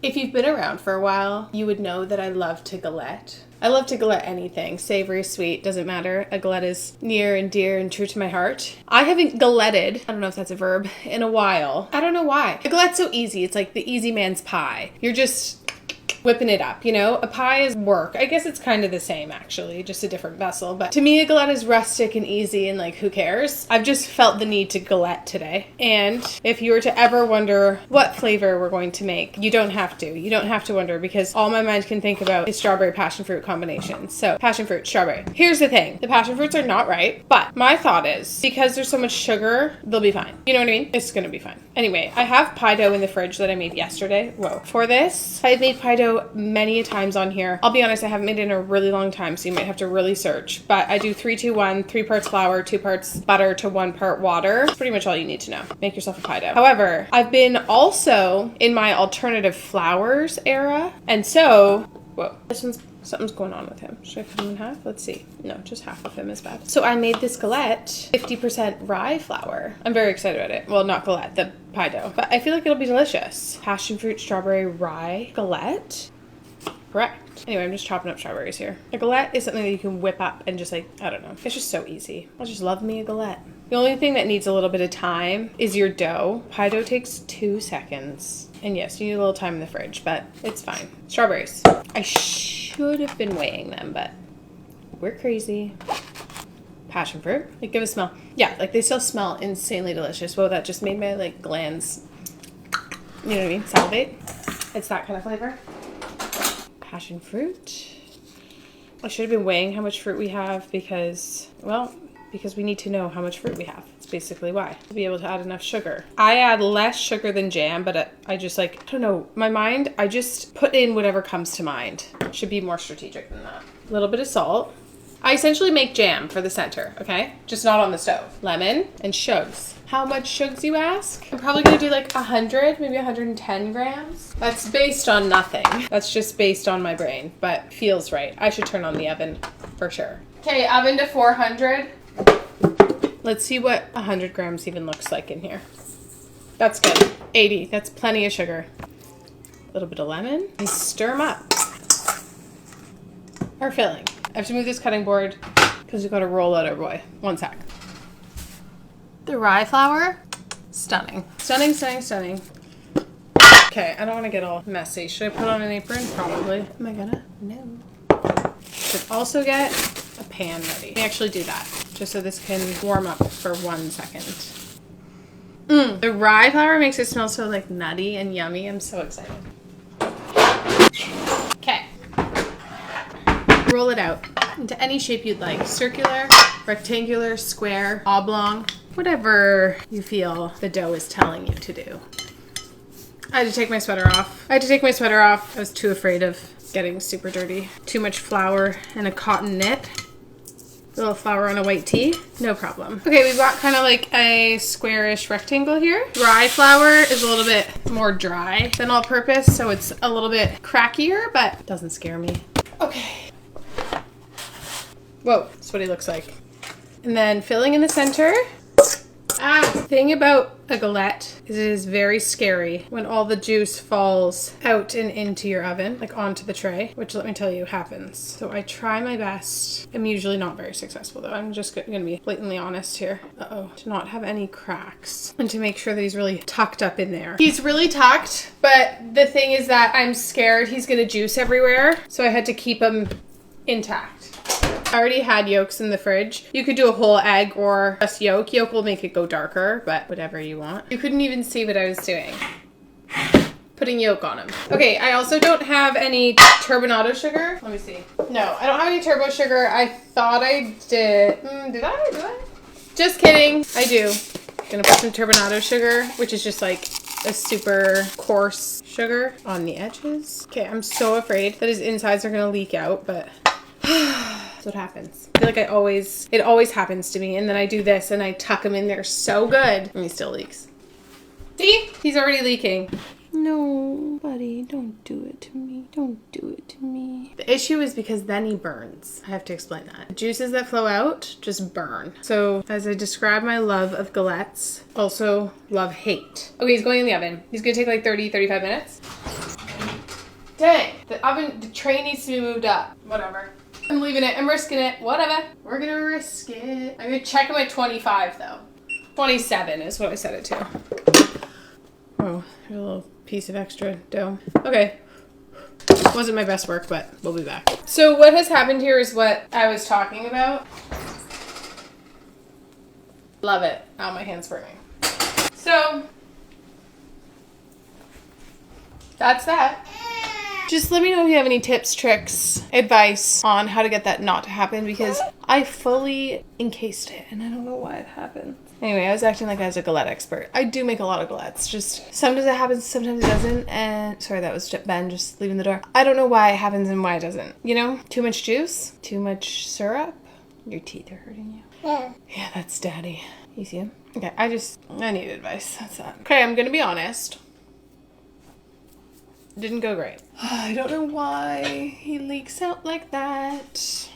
If you've been around for a while, you would know that I love to galette. I love to galette anything, savory, sweet, doesn't matter. A galette is near and dear and true to my heart. I haven't galetted, I don't know if that's a verb, in a while. I don't know why. A galette's so easy. It's like the easy man's pie. You're just whipping it up, you know? A pie is work. I guess it's kind of the same, actually, just a different vessel. But to me, a galette is rustic and easy and like, who cares? I've just felt the need to galette today. And if you were to ever wonder what flavor we're going to make, you don't have to. You don't have to wonder, because all my mind can think about is strawberry passion fruit combinations. So passion fruit, strawberry. Here's the thing. The passion fruits are not right, but my thought is because there's so much sugar, they'll be fine. You know what I mean? It's gonna be fine. Anyway, I have pie dough in the fridge that I made yesterday. Whoa. For this, I've made pie dough many a times on here. I'll be honest, I haven't made it in a really long time, so you might have to really search. But I do 3-2-1, 3 parts flour, 2 parts butter to 1 part water. That's pretty much all you need to know. Make yourself a pie dough. However, I've been also in my alternative flours era, and so, whoa, something's going on with him. Should I cut him in half? Let's see. No, just half of him is bad. So I made this galette 50% rye flour. I'm very excited about it. Well, not galette, the pie dough. But I feel like it'll be delicious. Passion fruit, strawberry, rye galette. Correct. Anyway, I'm just chopping up strawberries here. A galette is something that you can whip up and just like, I don't know. It's just so easy. I just love me a galette. The only thing that needs a little bit of time is your dough. Pie dough takes 2 seconds. And yes, you need a little time in the fridge, but it's fine. Strawberries. I should have been weighing them, but we're crazy. Passion fruit. Like, give it a smell. Yeah, like they still smell insanely delicious. Whoa, that just made my like glands, you know what I mean? Salivate. It's that kind of flavor. Passion fruit. I should have been weighing how much fruit we have because, well, because we need to know how much fruit we have. That's basically why. To be able to add enough sugar. I add less sugar than jam, but I just like, I don't know, my mind, I just put in whatever comes to mind. Should be more strategic than that. A little bit of salt. I essentially make jam for the center, okay? Just not on the stove. Lemon and shugs. How much shugs, you ask? I'm probably gonna do like 100, maybe 110 grams. That's based on nothing. That's just based on my brain, but feels right. I should turn on the oven for sure. Okay, oven to 400. Let's see what 100 grams even looks like in here. That's good. 80, that's plenty of sugar. A little bit of lemon and stir them up. Our filling. I have to move this cutting board because we've got to roll out our boy. 1 sec. The rye flour, stunning. Stunning, stunning, stunning. Okay, I don't want to get all messy. Should I put on an apron? Probably. Am I gonna? No. Should also get a pan ready. Let me actually do that, just so this can warm up for 1 second. The rye flour makes it smell so like nutty and yummy. I'm so excited. Okay. Roll it out into any shape you'd like. Circular, rectangular, square, oblong, whatever you feel the dough is telling you to do. I had to take my sweater off. I was too afraid of getting super dirty. Too much flour in a cotton knit. A little flour on a white tee, no problem. Okay, we've got kind of like a squarish rectangle here. Rye flour is a little bit more dry than all purpose, so it's a little bit crackier, but it doesn't scare me. Okay. Whoa, that's what he looks like. And then filling in the center. Thing about a galette is it is very scary when all the juice falls out and into your oven, like onto the tray, which let me tell you happens. So I try my best. I'm usually not very successful though. I'm just gonna be blatantly honest here. To not have any cracks and to make sure that he's really tucked up in there. He's really tucked, but the thing is that I'm scared he's gonna juice everywhere. So I had to keep him intact. I already had yolks in the fridge. You could do a whole egg or just yolk. Yolk will make it go darker, but whatever you want. You couldn't even see what I was doing. Putting yolk on him. Okay, I also don't have any turbinado sugar. Let me see. No, I don't have any turbo sugar. I thought I did. Did I do it? Just kidding. I do. Gonna put some turbinado sugar, which is just like a super coarse sugar on the edges. Okay, I'm so afraid that his insides are gonna leak out, but that's what happens. I feel like it always happens to me, and then I do this and I tuck him in there so good and he still leaks. See? He's already leaking. No, buddy, don't do it to me. Don't do it to me. The issue is because then he burns. I have to explain that. The juices that flow out just burn. So as I describe my love of galettes, also love hate. Okay, he's going in the oven. He's gonna take like 30, 35 minutes. Dang, the tray needs to be moved up. Whatever. I'm leaving it. I'm risking it. Whatever. We're gonna risk it. I'm gonna check him at 25 though. 27 is what I set it to. Oh, here's a little piece of extra dough. Okay. Wasn't my best work, but we'll be back. So what has happened here is what I was talking about. Love it. Oh, my hand's burning. So that's that. Just let me know if you have any tips, tricks, advice on how to get that not to happen, because I fully encased it and I don't know why it happened. Anyway, I was acting like I was a galette expert. I do make a lot of galettes. Just sometimes it happens, sometimes it doesn't. And sorry, that was Ben just leaving the door. I don't know why it happens and why it doesn't. You know, too much juice, too much syrup. Your teeth are hurting you. Yeah, that's Daddy. You see him? Okay, I need advice. That's that. Okay, I'm gonna be honest. Didn't go great. I don't know why he leaks out like that.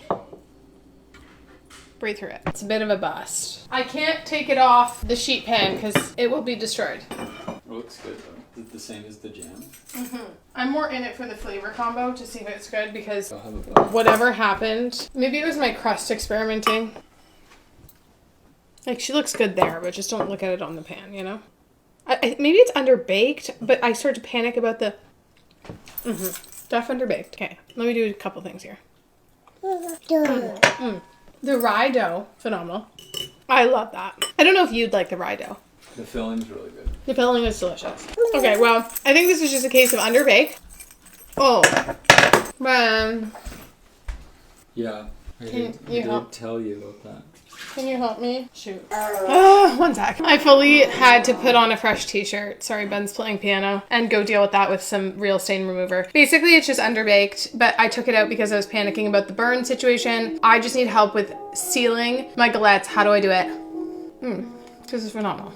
Breathe through it. It's a bit of a bust. I can't take it off the sheet pan because it will be destroyed. It looks good though. Is it the same as the jam? Mm-hmm. I'm more in it for the flavor combo to see if it's good because I'll have a bite. whatever happened, maybe it was my crust experimenting. Like, she looks good there, but just don't look at it on the pan, you know? Maybe it's underbaked, but I start to panic about the... Stuff underbaked. Okay, let me do a couple things here. The rye dough, phenomenal. I love that. I don't know if you'd like the rye dough. The filling's really good. The filling is delicious. Okay, well, I think this is just a case of underbake. Oh. Yeah, I did tell you about that. Can you help me? Shoot. 1 sec. I fully had to put on a fresh t-shirt. Sorry, Ben's playing piano. And go deal with that with some real stain remover. Basically, it's just underbaked, but I took it out because I was panicking about the burn situation. I just need help with sealing my galettes. How do I do it? This is phenomenal.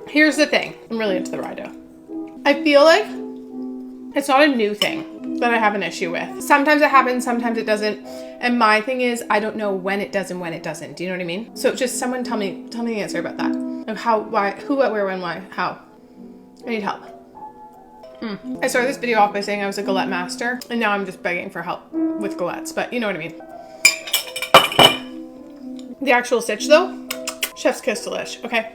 Here's the thing. I'm really into the rye dough. I feel like it's not a new thing that I have an issue with. Sometimes it happens, sometimes it doesn't. And my thing is, I don't know when it does and when it doesn't. Do you know what I mean? So just someone tell me the answer about that. Of how, why, who, what, where, when, why, how. I need help. I started this video off by saying I was a galette master, and now I'm just begging for help with galettes, but you know what I mean. The actual stitch though, chef's kiss delish, okay?